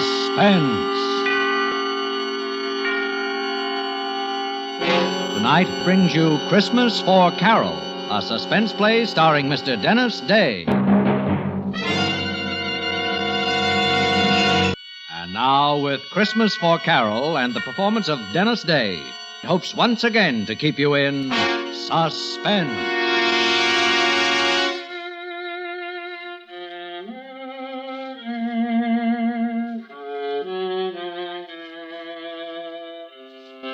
Suspense. Tonight brings you Christmas for Carole, a suspense play starring Mr. Dennis Day. And now, with Christmas for Carole and the performance of Dennis Day, it hopes once again to keep you in suspense.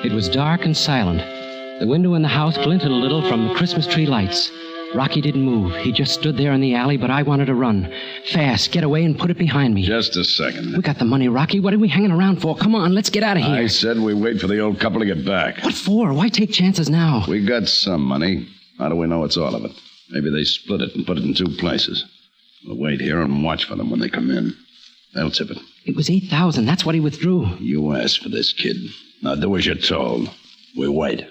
It was dark and silent. The window in the house glinted a little from the Christmas tree lights. Rocky didn't move. He just stood there in the alley, but I wanted to run. Fast, get away and put it behind me. Just a second. We got the money, Rocky. What are we hanging around for? Come on, let's get out of here. I said we wait for the old couple to get back. What for? Why take chances now? We got some money. How do we know it's all of it? Maybe they split it and put it in two places. We'll wait here and watch for them when they come in. They'll tip it. It was $8,000. That's what he withdrew. You asked for this, kid. Now do as you're told. We wait.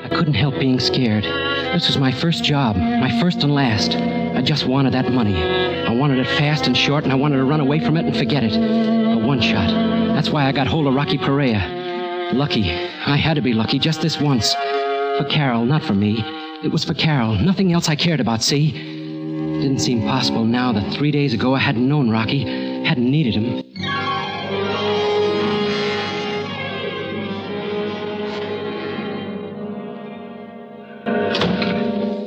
I couldn't help being scared. This was my first job, my first and last. I just wanted that money. I wanted it fast and short, and I wanted to run away from it and forget it. A one shot. That's why I got hold of Rocky Perea. Lucky. I had to be lucky just this once. For Carole, not for me. It was for Carole. Nothing else I cared about, see? It didn't seem possible now that 3 days ago I hadn't known Rocky, hadn't needed him.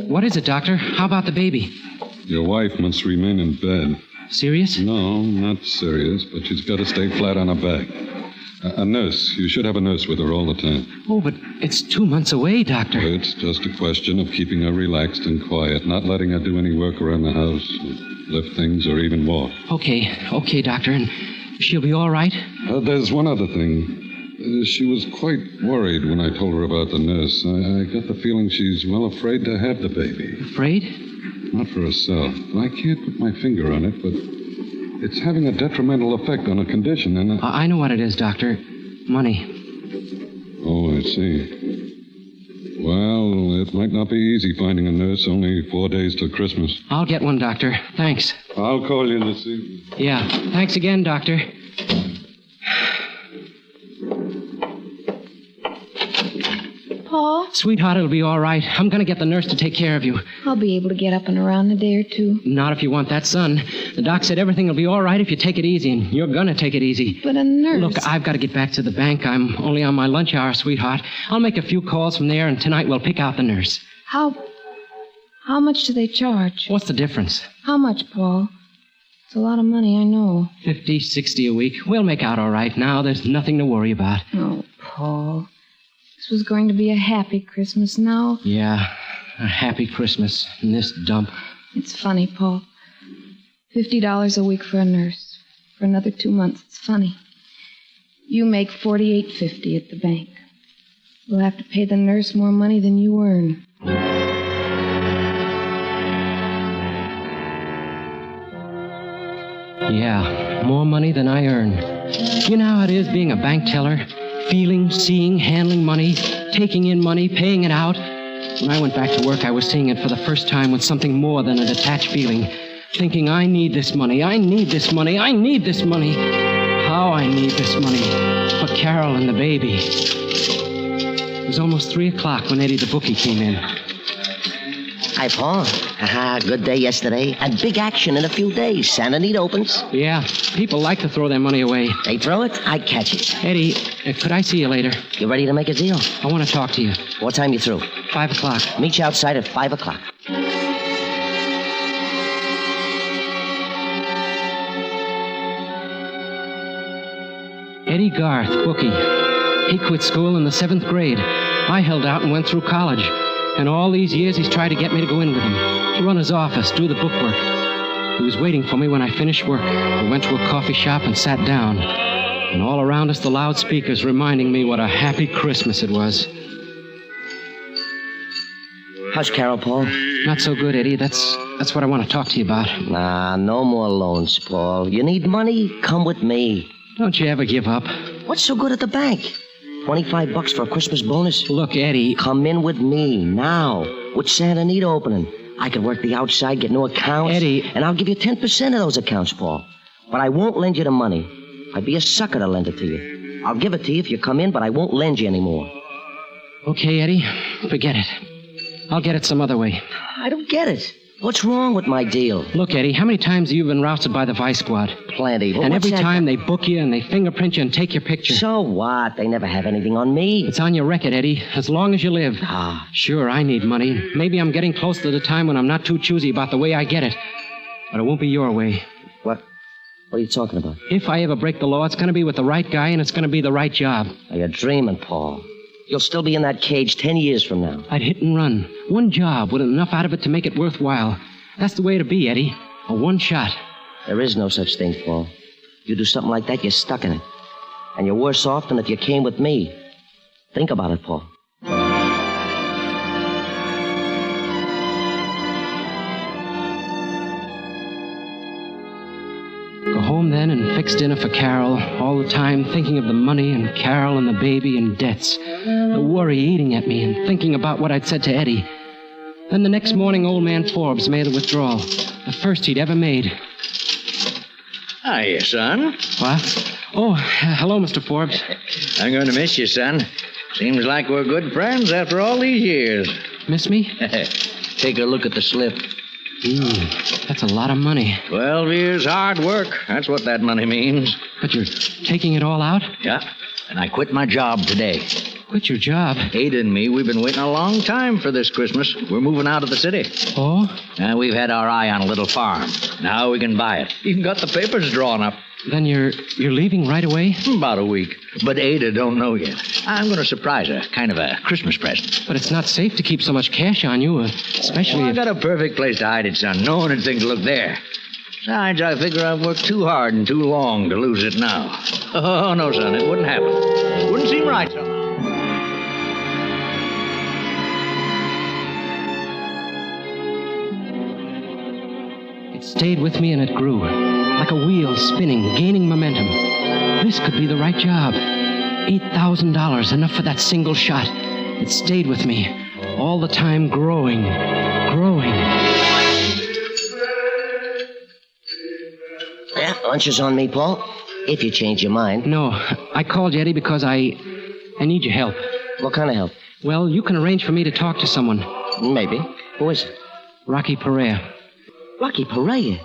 What is it, Doctor? How about the baby? Your wife must remain in bed. Serious? No, not serious, but she's got to stay flat on her back. A nurse. You should have a nurse with her all the time. Oh, but it's 2 months away, Doctor. It's just a question of keeping her relaxed and quiet, not letting her do any work around the house, lift things, or even walk. Okay, Doctor. And she'll be all right? There's one other thing. She was quite worried when I told her about the nurse. I got the feeling she's, afraid to have the baby. Afraid? Not for herself. I can't put my finger on it, but it's having a detrimental effect on her condition, and I know what it is, Doctor. Money. Oh, I see. Well, it might not be easy finding a nurse. Only 4 days till Christmas. I'll get one, Doctor. Thanks. I'll call you this evening. Yeah. Thanks again, Doctor. Paul? Sweetheart, it'll be all right. I'm going to get the nurse to take care of you. I'll be able to get up and around in a day or two. Not if you want that, son. The doc said everything will be all right if you take it easy, and you're going to take it easy. But a nurse... Look, I've got to get back to the bank. I'm only on my lunch hour, sweetheart. I'll make a few calls from there, and tonight we'll pick out the nurse. How much do they charge? What's the difference? How much, Paul? It's a lot of money, I know. 50, 60 a week. We'll make out all right now. There's nothing to worry about. Oh, Paul... This was going to be a happy Christmas now. Yeah, a happy Christmas in this dump. It's funny, Paul. $50 a week for a nurse. For another 2 months. It's funny. You make $48.50 at the bank. We'll have to pay the nurse more money than you earn. Yeah, more money than I earn. You know how it is being a bank teller? Feeling, seeing, handling money, taking in money, paying it out. When I went back to work, I was seeing it for the first time with something more than a detached feeling. Thinking, I need this money, I need this money, I need this money. How I need this money. For Carole and the baby. It was almost 3 o'clock when Eddie the bookie came in. Hi, Paul. Good day yesterday. And big action in a few days. Santa Anita opens. Yeah, people like to throw their money away. They throw it, I catch it. Eddie, could I see you later? You ready to make a deal? I want to talk to you. What time you through? 5 o'clock. Meet you outside at 5 o'clock. Eddie Garth, bookie. He quit school in the 7th grade. I held out and went through college. And all these years he's tried to get me to go in with him, to run his office, do the bookwork. He was waiting for me when I finished work. We went to a coffee shop and sat down. And all around us the loudspeakers reminding me what a happy Christmas it was. How's Carole, Paul? Not so good, Eddie. That's what I want to talk to you about. Nah, no more loans, Paul. You need money? Come with me. Don't you ever give up. What's so good at the bank? $25 for a Christmas bonus? Look, Eddie... Come in with me, now. With Santa Anita opening. I could work the outside, get new accounts. Eddie. And I'll give you 10% of those accounts, Paul. But I won't lend you the money. I'd be a sucker to lend it to you. I'll give it to you if you come in, but I won't lend you anymore. Okay, Eddie. Forget it. I'll get it some other way. I don't get it. What's wrong with my deal? Look, Eddie, how many times have you been rousted by the Vice Squad? Plenty. But And what's every that- time they book you and they fingerprint you and take your picture. So what? They never have anything on me. It's on your record, Eddie, as long as you live. Ah. Sure, I need money. Maybe I'm getting close to the time when I'm not too choosy about the way I get it. But it won't be your way. What are you talking about? If I ever break the law, it's going to be with the right guy and it's going to be the right job. Now, you're dreaming, Paul. You'll still be in that cage 10 years from now. I'd hit and run. One job with enough out of it to make it worthwhile. That's the way to be, Eddie. A one shot. There is no such thing, Paul. You do something like that, you're stuck in it. And you're worse off than if you came with me. Think about it, Paul. Go home then and fix dinner for Carole, all the time thinking of the money and Carole and the baby and debts. The worry eating at me and thinking about what I'd said to Eddie. Then the next morning, old man Forbes made a withdrawal. The first he'd ever made. Hiya, son. What? Oh, hello, Mr. Forbes. I'm going to miss you, son. Seems like we're good friends after all these years. Miss me? Take a look at the slip. That's a lot of money. 12 years hard work. That's what that money means. But you're taking it all out? Yeah, and I quit my job today. Quit your job? Ada and me, we've been waiting a long time for this Christmas. We're moving out of the city. Oh? We've had our eye on a little farm. Now we can buy it. Even got the papers drawn up. Then you're leaving right away? About a week. But Ada don't know yet. I'm going to surprise her. Kind of a Christmas present. But it's not safe to keep so much cash on you, especially I if... got a perfect place to hide it, son. No one would think to look there. Besides, I figure I've worked too hard and too long to lose it now. Oh, no, son, it wouldn't happen. It wouldn't seem right somehow. It stayed with me and it grew. Like a wheel spinning, gaining momentum. This could be the right job. $8,000, enough for that single shot. It stayed with me. All the time growing. Yeah, lunch is on me, Paul. If you change your mind. No, I called you, Eddie, because I need your help. What kind of help? Well, you can arrange for me to talk to someone. Maybe. Who is it? Rocky Perea. Rocky Perea?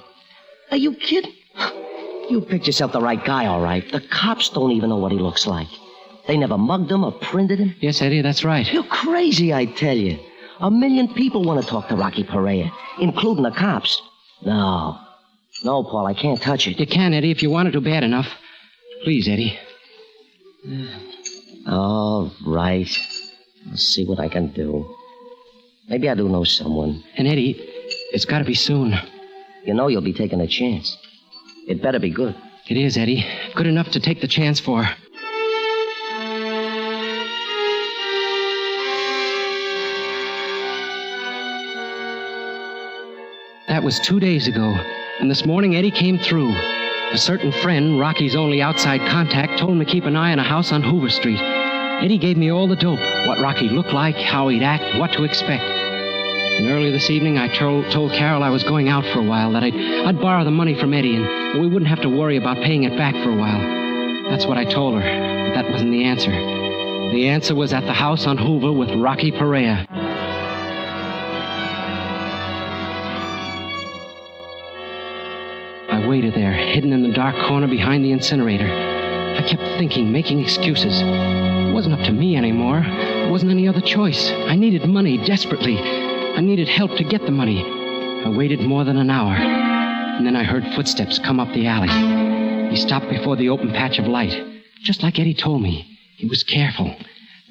Are you kidding? You picked yourself the right guy, all right. The cops don't even know what he looks like. They never mugged him or printed him. Yes, Eddie, that's right. You're crazy, I tell you. 1 million people want to talk to Rocky Perea, including the cops. No, Paul, I can't touch it. You can, Eddie, if you want it to bad enough. Please, Eddie. All right. I'll see what I can do. Maybe I do know someone. And, Eddie, it's got to be soon. You know you'll be taking a chance. It better be good. It is, Eddie. Good enough to take the chance for. That was 2 days ago, and this morning Eddie came through. A certain friend, Rocky's only outside contact, told him to keep an eye on a house on Hoover Street. Eddie gave me all the dope, what Rocky looked like, how he'd act, what to expect. And early this evening, I told Carole I was going out for a while, that I'd borrow the money from Eddie, and we wouldn't have to worry about paying it back for a while. That's what I told her, but that wasn't the answer. The answer was at the house on Hoover with Rocky Perea. I waited there, hidden in the dark corner behind the incinerator. I kept thinking, making excuses. It wasn't up to me anymore. There wasn't any other choice. I needed money desperately. I needed help to get the money. I waited more than an hour, and then I heard footsteps come up the alley. He stopped before the open patch of light, just like Eddie told me. He was careful,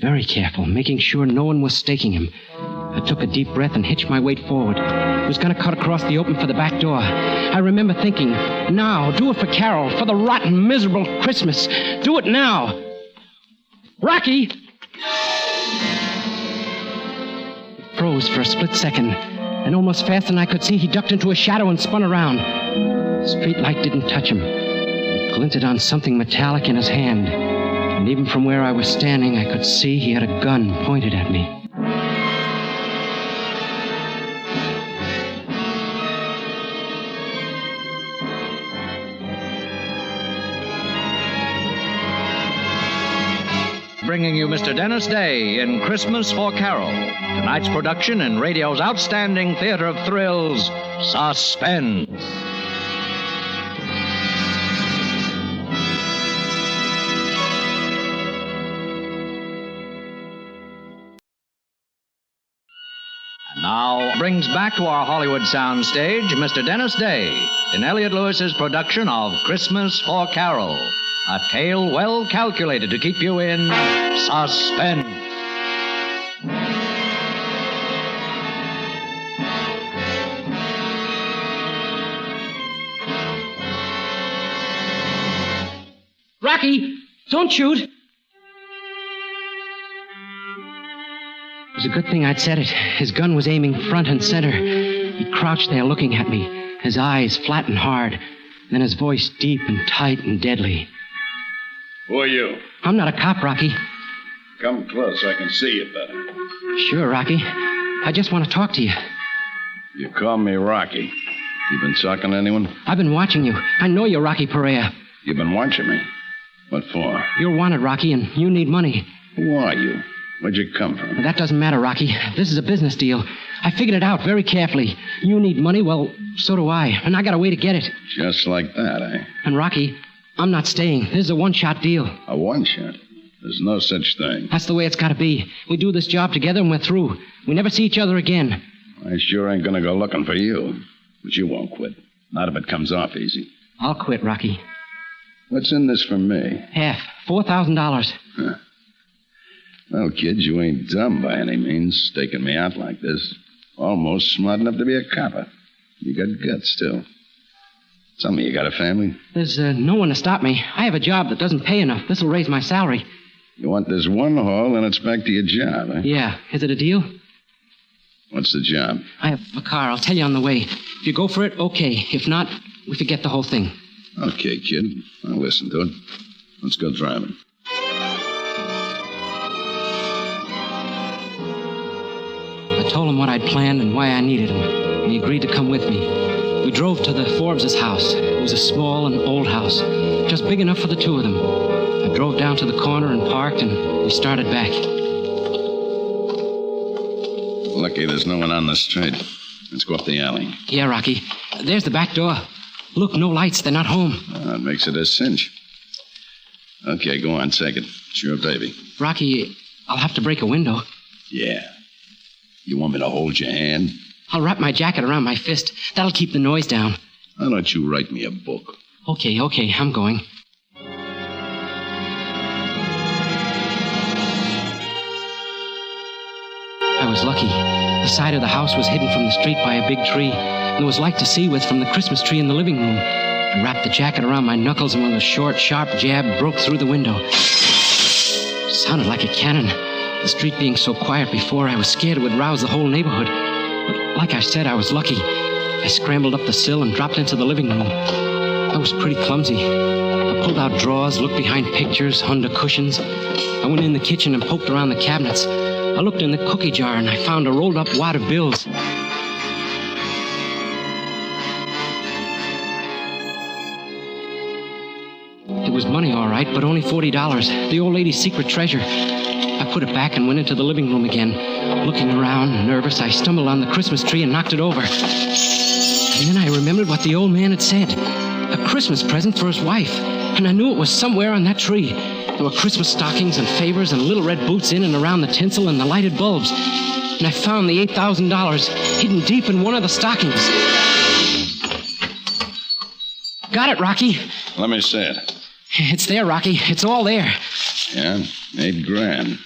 very careful, making sure no one was staking him. I took a deep breath and hitched my weight forward. I was going to cut across the open for the back door. I remember thinking, now, do it for Carole, for the rotten, miserable Christmas. Do it now. Rocky! He froze for a split second, and almost faster than I could see, he ducked into a shadow and spun around. The street light didn't touch him. It glinted on something metallic in his hand, and even from where I was standing, I could see he had a gun pointed at me. bringing you Mr. Dennis Day in Christmas for Carole. Tonight's production in radio's outstanding theater of thrills, Suspense. And now brings back to our Hollywood soundstage Mr. Dennis Day in Elliott Lewis's production of Christmas for Carole. A tale well calculated to keep you in suspense. Rocky, don't shoot. It was a good thing I'd said it. His gun was aiming front and center. He crouched there looking at me, his eyes flat and hard, then his voice deep and tight and deadly. Who are you? I'm not a cop, Rocky. Come close so I can see you better. Sure, Rocky. I just want to talk to you. You call me Rocky. You been talking to anyone? I've been watching you. I know you're Rocky Perea. You've been watching me? What for? You're wanted, Rocky, and you need money. Who are you? Where'd you come from? That doesn't matter, Rocky. This is a business deal. I figured it out very carefully. You need money, well, so do I. And I got a way to get it. Just like that, eh? And, Rocky, I'm not staying. This is a one-shot deal. A one-shot? There's no such thing. That's the way it's got to be. We do this job together and we're through. We never see each other again. I sure ain't gonna go looking for you. But you won't quit. Not if it comes off easy. I'll quit, Rocky. What's in this for me? Half. $4,000. Huh. Well, kid, you ain't dumb by any means, staking me out like this. Almost smart enough to be a copper. You got guts, too. Tell me, you got a family? There's no one to stop me. I have a job that doesn't pay enough. This'll raise my salary. You want this one haul, and it's back to your job, eh? Yeah. Is it a deal? What's the job? I have a car. I'll tell you on the way. If you go for it, okay. If not, we forget the whole thing. Okay, kid. I'll listen to it. Let's go driving. I told him what I'd planned and why I needed him, and he agreed to come with me. We drove to the Forbes' house. It was a small and old house, just big enough for the two of them. I drove down to the corner and parked, and we started back. Lucky there's no one on the street. Let's go up the alley. Yeah, Rocky. There's the back door. Look, no lights. They're not home. That makes it a cinch. Okay, go on, take it. It's your baby. Rocky, I'll have to break a window. Yeah. You want me to hold your hand? I'll wrap my jacket around my fist. That'll keep the noise down. Why don't you write me a book? Okay, I'm going. I was lucky. The side of the house was hidden from the street by a big tree. And there was light to see with from the Christmas tree in the living room. I wrapped the jacket around my knuckles, and with a short, sharp jab, broke through the window. It sounded like a cannon. The street being so quiet before, I was scared it would rouse the whole neighborhood. But like I said, I was lucky. I scrambled up the sill and dropped into the living room. I was pretty clumsy. I pulled out drawers, looked behind pictures, under cushions. I went in the kitchen and poked around the cabinets. I looked in the cookie jar, and I found a rolled-up wad of bills. It was money, all right, but only $40. The old lady's secret treasure. I put it back and went into the living room again. Looking around, nervous, I stumbled on the Christmas tree and knocked it over. And then I remembered what the old man had said. A Christmas present for his wife. And I knew it was somewhere on that tree. There were Christmas stockings and favors and little red boots in and around the tinsel and the lighted bulbs. And I found the $8,000 hidden deep in one of the stockings. Got it, Rocky. Let me see it. It's there, Rocky. It's all there. Yeah, $8 grand.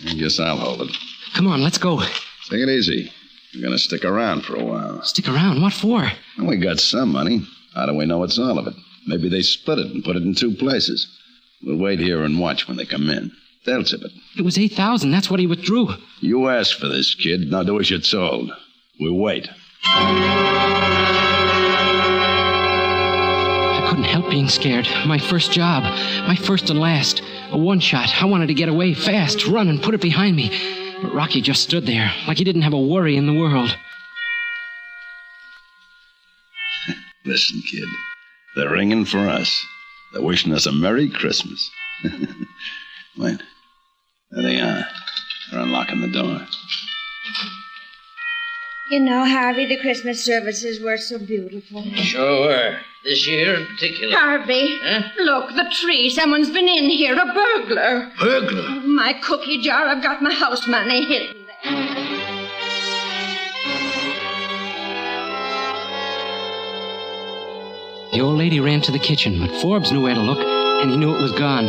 I guess I'll hold it. Come on, let's go. Take it easy. We're going to stick around for a while. Stick around? What for? Well, we got some money. How do we know it's all of it? Maybe they split it and put it in two places. We'll wait here and watch when they come in. They'll tip it. It was $8,000. That's what he withdrew. You asked for this, kid. Now do as you're told. We'll wait. I couldn't help being scared. My first job. My first and last. A one-shot. I wanted to get away fast, run, and put it behind me. But Rocky just stood there, like he didn't have a worry in the world. Listen, kid. They're ringing for us. They're wishing us a Merry Christmas. Wait. the door. You know, Harvey, the Christmas services were so beautiful. Sure were. This year in particular. Harvey, look, the tree. Someone's been in here, a burglar. Burglar? Oh, my cookie jar. I've got my house money hidden there. The old lady ran to the kitchen, but Forbes knew where to look, and he knew it was gone.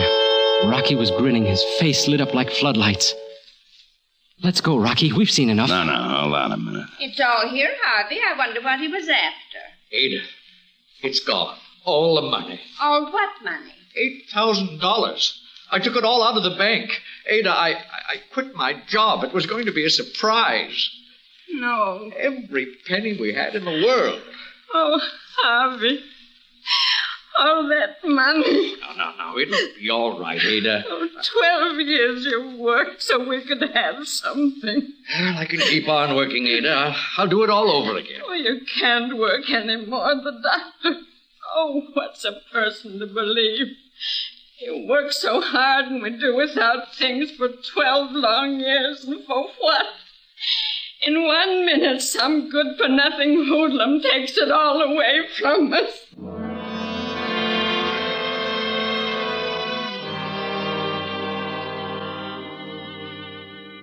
Rocky was grinning, his face lit up like floodlights. Let's go, Rocky. We've seen enough. No, hold on a minute. It's all here, Harvey. I wonder what he was after. Ada, it's gone. All the money. All what money? $8,000. I took it all out of the bank. Ada, I quit my job. It was going to be a surprise. No. Every penny we had in the world. Oh, Harvey. All that money. No. It'll be all right, Ada. Oh, 12 years you worked so we could have something. Well, I can keep on working, Ada. I'll do it all over again. Oh, you can't work anymore. The doctor. Oh, what's a person to believe? You work so hard and we do without things for 12 long years. And for what? In 1 minute, some good-for-nothing hoodlum takes it all away from us.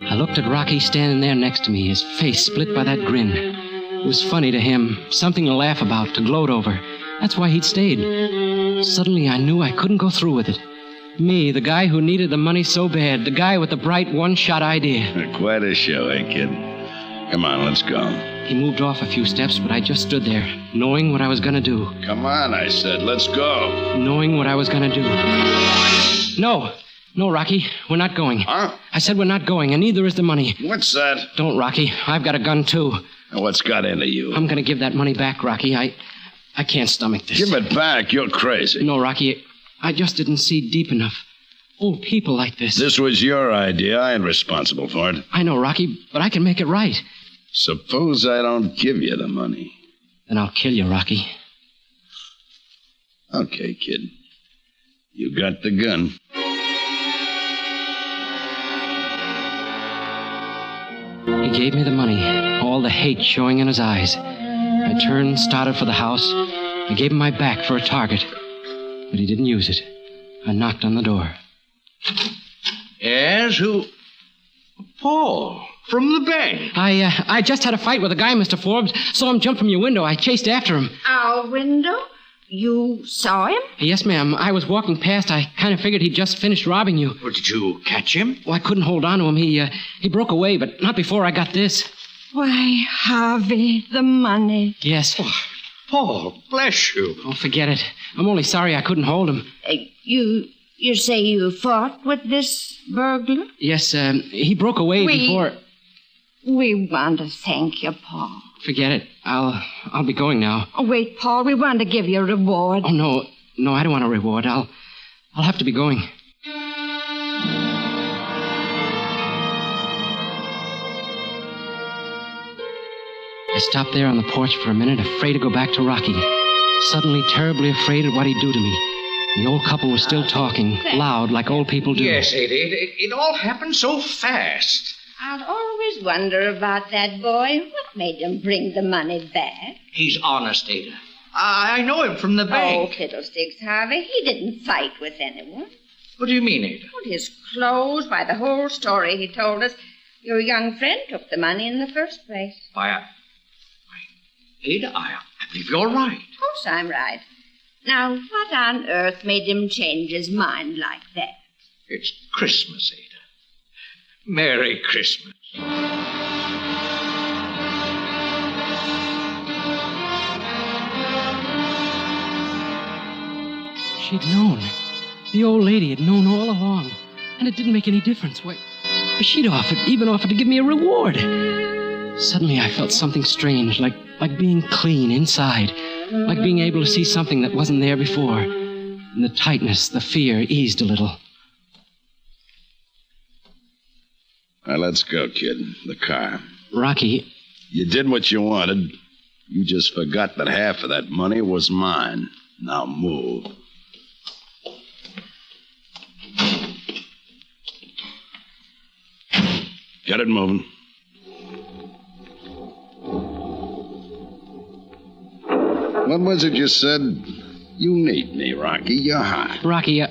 I looked at Rocky standing there next to me, his face split by that grin. It was funny to him, something to laugh about, to gloat over. That's why he'd stayed. Suddenly I knew I couldn't go through with it. Me, the guy who needed the money so bad, the guy with the bright one-shot idea. Quite a show, eh, kid? Come on, let's go. He moved off a few steps, but I just stood there, knowing what I was going to do. Come on, I said, let's go. Knowing what I was going to do. No, Rocky, we're not going. Huh? I said we're not going, and neither is the money. What's that? Don't, Rocky. I've got a gun, too. What's got into you? I'm going to give that money back, Rocky. I can't stomach this. Give it back. You're crazy. No, Rocky. I just didn't see deep enough. Old people like this. This was your idea. I ain't responsible for it. I know, Rocky, but I can make it right. Suppose I don't give you the money. Then I'll kill you, Rocky. Okay, kid. You got the gun. He gave me the money, all the hate showing in his eyes. I turned, started for the house. I gave him my back for a target, but he didn't use it. I knocked on the door. Yes, who? Paul, from the bank. I just had a fight with a guy, Mr. Forbes. Saw him jump from your window. I chased after him. Our window? You saw him? Yes, ma'am. I was walking past. I kind of figured he'd just finished robbing you. Well, did you catch him? Well, I couldn't hold on to him. He broke away, but not before I got this. Why, Harvey, the money. Yes. Oh, Paul, bless you. Oh, forget it. I'm only sorry I couldn't hold him. You say you fought with this burglar? Yes, he broke away before... We want to thank you, Paul. Forget it. I'll be going now. Oh, wait, Paul, we want to give you a reward. Oh, no, I don't want a reward. I'll have to be going. I stopped there on the porch for a minute, afraid to go back to Rocky. Suddenly terribly afraid of what he'd do to me. The old couple was still talking, loud, like old people do. Yes, Ada, it all happened so fast. I'll always wonder about that boy. What made him bring the money back? He's honest, Ada. I know him from the bank. Oh, fiddlesticks, Harvey. He didn't fight with anyone. What do you mean, Ada? Well, his clothes, by the whole story he told us. Your young friend took the money in the first place. Ada, I believe you're right. Of course I'm right. Now, what on earth made him change his mind like that? It's Christmas, Ada. Merry Christmas. She'd known. The old lady had known all along. And it didn't make any difference. Why, she'd even offered to give me a reward. Suddenly I felt something strange, like being clean inside. Like being able to see something that wasn't there before. And the tightness, the fear eased a little. Now, let's go, kid. The car. Rocky. You did what you wanted. You just forgot that half of that money was mine. Now move. Get it moving. What was it you said? You need me, Rocky. You're hot. Rocky,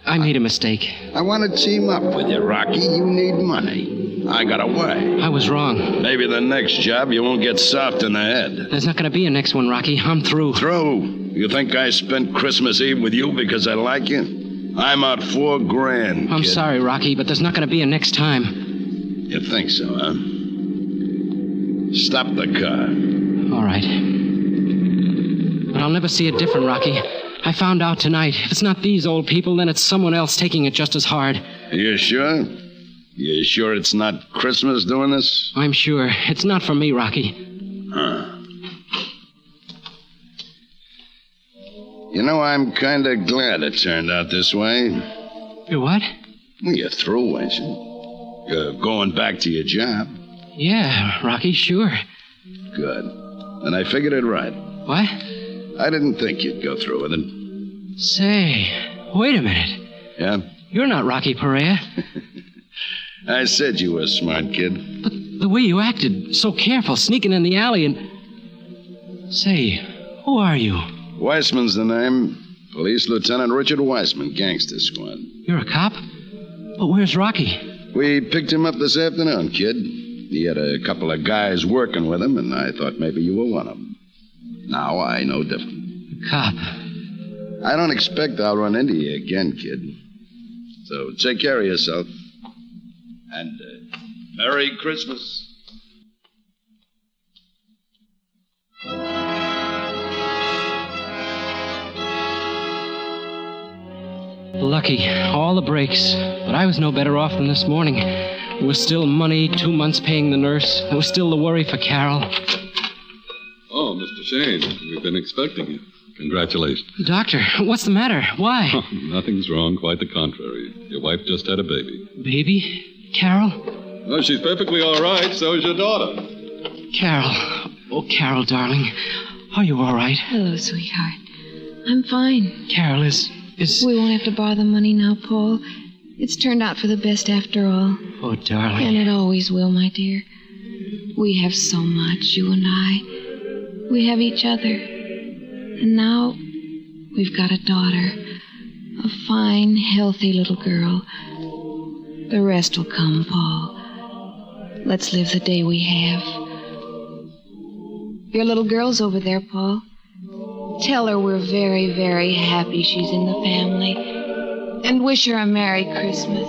I made a mistake. I want to team up with you, Rocky. You need money. I got away. I was wrong. Maybe the next job you won't get soft in the head. There's not going to be a next one, Rocky. I'm through. Through? You think I spent Christmas Eve with you because I like you? I'm out $4,000. I'm kid. sorry, Rocky, but there's not going to be a next time. You think so, huh? Stop the car. All right. But I'll never see it different, Rocky. I found out tonight. If it's not these old people, then it's someone else taking it just as hard. You sure? You sure it's not Christmas doing this? I'm sure. It's not for me, Rocky. Huh. You know, I'm kind of glad it turned out this way. You what? Well, you're through, ain't you? You're going back to your job. Yeah, Rocky, sure. Good. And I figured it right. What? I didn't think you'd go through with it. Say, wait a minute. Yeah? You're not Rocky Perea. I said you were a smart kid. But the way you acted, so careful, sneaking in the alley and... Say, who are you? Weissman's the name. Police Lieutenant Richard Weissman, Gangster Squad. You're a cop? But where's Rocky? We picked him up this afternoon, kid. He had a couple of guys working with him, and I thought maybe you were one of them. Now I know different. A cop? I don't expect I'll run into you again, kid. So take care of yourself. And Merry Christmas. Lucky. All the breaks. But I was no better off than this morning. There was still money, 2 months paying the nurse. There was still the worry for Carole. Oh, Mr. Shane, we've been expecting you. Congratulations. Doctor, what's the matter? Why? Oh, nothing's wrong, quite the contrary. Your wife just had a baby. Baby? Carole? Oh, she's perfectly all right. So is your daughter. Carole. Oh, Carole, darling. Are you all right? Hello, sweetheart. I'm fine. Carole, is... We won't have to borrow the money now, Paul. It's turned out for the best after all. Oh, darling. And it always will, my dear. We have so much, you and I. We have each other. And now we've got a daughter. A fine, healthy little girl. The rest will come, Paul. Let's live the day we have. Your little girl's over there, Paul. Tell her we're very, very happy she's in the family. And wish her a Merry Christmas.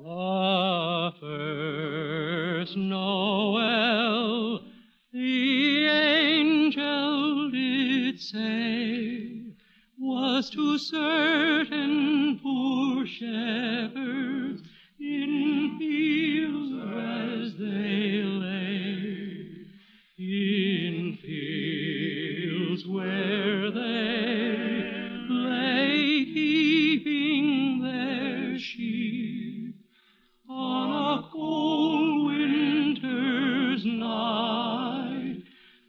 The first Noel, the angel did say, was to certain poor shepherds in fields as they lay, in fields where they lay keeping their sheep on a cold winter's night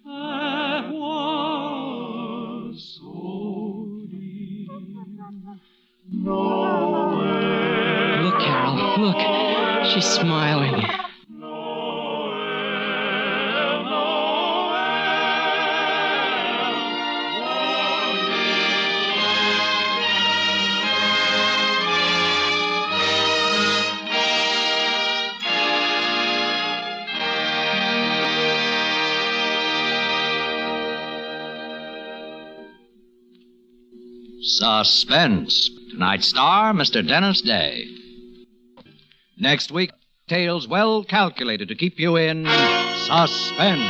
that was so deep. Noel. Look, Carole, look. She's smiling. Suspense. Tonight's star, Mr. Dennis Day. Next week, tales well calculated to keep you in suspense.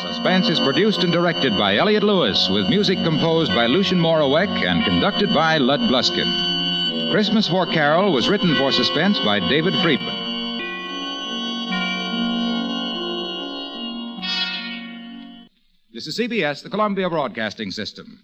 Suspense is produced and directed by Elliott Lewis, with music composed by Lucien Moraweck and conducted by Lud Bluskin. Christmas for Carole was written for Suspense by David Friedman. This is CBS, the Columbia Broadcasting System.